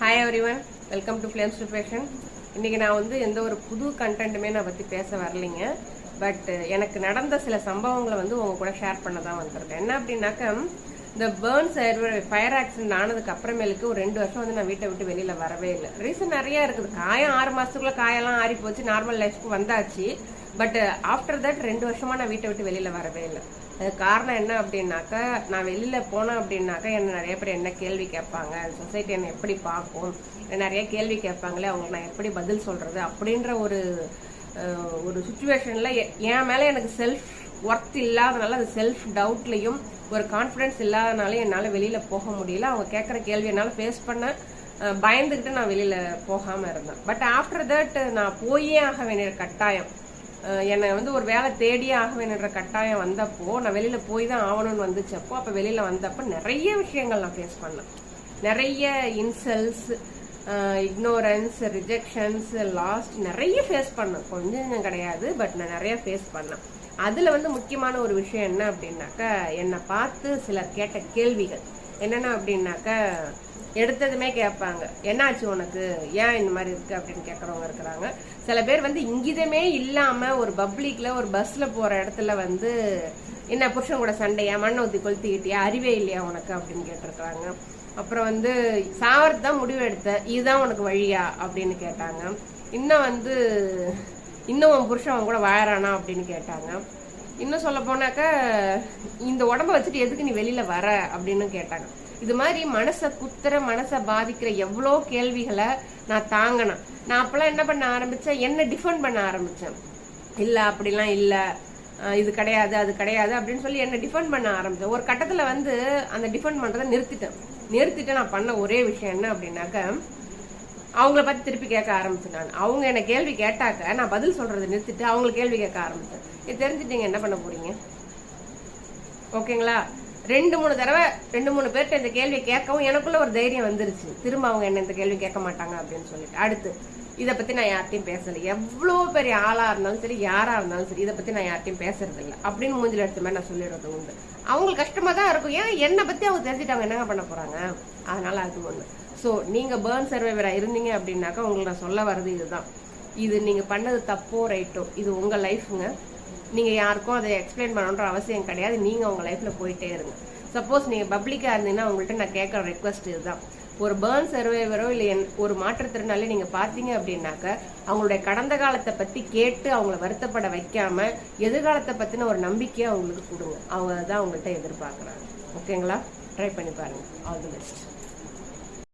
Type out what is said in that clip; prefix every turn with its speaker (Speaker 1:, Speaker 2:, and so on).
Speaker 1: Hi everyone, welcome to flames to fashion. இன்றைக்கி நான் வந்து எந்த ஒரு புது கண்டென்ட்டுமே நான் பற்றி பேச வரலைங்க. பட் எனக்கு நடந்த சில சம்பவங்களை வந்து உங்கள் கூட ஷேர் பண்ண தான் வந்திருக்கேன். என்ன அப்படின்னாக்கா, இந்த பேர்ன்ஸ் ஃபயர் ஆக்சிடென்ட் ஆனதுக்கு அப்புறமேலுக்கு ஒரு 2 வருஷம் வந்து நான் வீட்டை விட்டு வெளியில் வரவே இல்லை. ரீசன் நிறையா இருக்குது. காயம் 6 மாதத்துக்குள்ளே காயெல்லாம் ஆறி போச்சு, நார்மல் லைஃப்க்கு வந்தாச்சு. பட் ஆஃப்டர் தட் 2 வருஷமாக நான் வீட்டை விட்டு வெளியில் வரவே இல்லை. அதுக்கு காரணம் என்ன அப்படின்னாக்கா, நான் வெளியில் போனேன் அப்படின்னாக்கா என்ன நிறைய பேர் என்ன கேள்வி கேட்பாங்க, சொசைட்டி என்னை எப்படி பார்க்கும், நிறைய கேள்வி கேட்பாங்களே, அவங்களுக்கு நான் எப்படி பதில் சொல்கிறது அப்படின்ற ஒரு சுச்சுவேஷனில் என் மேலே எனக்கு செல்ஃப் ஒர்த் இல்லாதனால, அது செல்ஃப் டவுட்லையும் ஒரு கான்ஃபிடென்ஸ் இல்லாதனால என்னால் வெளியில் போக முடியல. அவங்க கேட்குற கேள்வி என்னால் ஃபேஸ் பண்ண பயந்துக்கிட்டு நான் வெளியில் போகாமல் இருந்தேன். பட் ஆஃப்டர் தட் நான் போயே ஆக வேண்டிய கட்டாயம், என்னை வந்து ஒரு வேலை தேடியே ஆக வேணுன்ற கட்டாயம் வந்தப்போ, நான் வெளியில் போய் தான் ஆகணும்னு வந்துச்சப்போ, அப்போ வெளியில் வந்தப்போ நிறைய விஷயங்கள் நான் ஃபேஸ் பண்ணேன். நிறைய இன்சல்ஸ், இக்னோரன்ஸ், ரிஜெக்ஷன்ஸ், லாஸ்ட் நிறைய ஃபேஸ் பண்ணேன். கொஞ்சம் கிடையாது, பட் நான் நிறைய ஃபேஸ் பண்ணேன். அதில் வந்து முக்கியமான ஒரு விஷயம் என்ன அப்படின்னாக்கா, என்னை பார்த்து சிலர் கேட்ட கேள்விகள் என்னென்ன அப்படின்னாக்கா, எடுத்ததுமே கேட்பாங்க, என்னாச்சு உனக்கு, ஏன் இந்த மாதிரி இருக்கு அப்படின்னு கேட்குறவங்க இருக்கிறாங்க. சில பேர் வந்து இங்கிதமே இல்லாமல் ஒரு பப்ளிக்ல ஒரு பஸ்ஸில் போகிற இடத்துல வந்து, என்ன புருஷன் கூட சண்டையா, மண்ணை ஊற்றி கொளுத்திக்கிட்டியா, அறிவே இல்லையா உனக்கு அப்படின்னு கேட்டிருக்கிறாங்க. அப்புறம் வந்து சாவறது தான் முடிவு எடுத்த, இதுதான் உனக்கு வழியா அப்படின்னு கேட்டாங்க. இன்னும் உன் புருஷன் அவன் கூட வாழறானா அப்படின்னு கேட்டாங்க. இன்னும் சொல்ல போனாக்கா, இந்த உடம்ப வச்சுட்டு எதுக்கு நீ வெளியில வர அப்படின்னு கேட்டாங்க. இது மாதிரி மனசை பாதிக்கிற எவ்வளோ கேள்விகளை நான் தாங்கினேன். நான் அப்பெல்லாம் என்ன பண்ண ஆரம்பிச்சேன், என்ன டிஃபெண்ட் பண்ண ஆரம்பிச்சேன். இல்லை அப்படிலாம் இல்லை, இது கிடையாது அது கிடையாது அப்படின்னு சொல்லி என்ன டிஃபெண்ட் பண்ண ஆரம்பிச்சேன். ஒரு கட்டத்தில் வந்து அந்த டிஃபெண்ட் பண்ணுறதை நிறுத்திட்டு நான் பண்ண ஒரே விஷயம் என்ன அப்படின்னாக்க, அவங்கள பற்றி திருப்பி கேட்க ஆரம்பிச்சேன். அவங்க என்ன கேள்வி கேட்டாக்க நான் பதில் சொல்றதை நிறுத்திட்டு அவங்களுக்கு கேள்வி கேட்க ஆரம்பிச்சேன். இது தெரிஞ்சுட்டீங்க என்ன பண்ண போறீங்க, ஓகேங்களா? 2-3 தடவை 2-3 பேர்கிட்ட இந்த கேள்வி கேட்கவும் எனக்குள்ள ஒரு தைரியம் வந்துருச்சு. திரும்ப அவங்க என்ன இந்த கேள்வி கேட்க மாட்டாங்க அப்படின்னு சொல்லிட்டு, அடுத்து இதை பத்தி நான் யார்ட்டையும் பேசலை. எவ்வளோ பெரிய ஆளா இருந்தாலும் சரி, யாரா இருந்தாலும் சரி, இதை பத்தி நான் யார்ட்டையும் பேசுறது இல்லை அப்படின்னு மூஞ்சில் எடுத்த மாதிரி நான் சொல்லிடுறது உண்டு. அவங்களுக்கு கஷ்டமா தான் இருக்கும். ஏன் என்னை பத்தி அவங்க தெரிஞ்சுட்டு அவங்க என்னங்க பண்ண போறாங்க? அதனால அது ஒண்ணு. ஸோ நீங்க பேர்ன் சர்வைவரா இருந்தீங்க அப்படின்னாக்கா, உங்களுக்கு நான் சொல்ல வர்றது இதுதான். இது நீங்க பண்ணது தப்போ ரைட்டோ, இது உங்க லைஃப்ங்க. நீங்க யாருக்கும் அதை எக்ஸ்பிளைன் பண்ணணுன்ற அவசியம் கிடையாது. நீங்க உங்க லைஃப்ல போயிட்டே இருங்க. சப்போஸ் நீங்க பப்ளிக்கா இருந்தீங்கன்னா உங்கள்கிட்ட நான் கேட்கற ரெக்வஸ்ட் இதுதான். ஒரு பேர்ன் சர்வைவரோ இல்லை ஒரு மாற்றுத்திறனாலே நீங்க பாத்தீங்க அப்படின்னாக்க, அவங்களுடைய கடந்த காலத்தை பத்தி கேட்டு அவங்கள வருத்தப்பட வைக்காம, எதிர்காலத்தை பத்தின ஒரு நம்பிக்கையை அவங்களுக்கு கொடுங்க. அவங்க தான் அவங்கள்ட்ட எதிர்பார்க்கறாங்க. ஓகேங்களா? ட்ரை பண்ணி பாருங்க. All the best.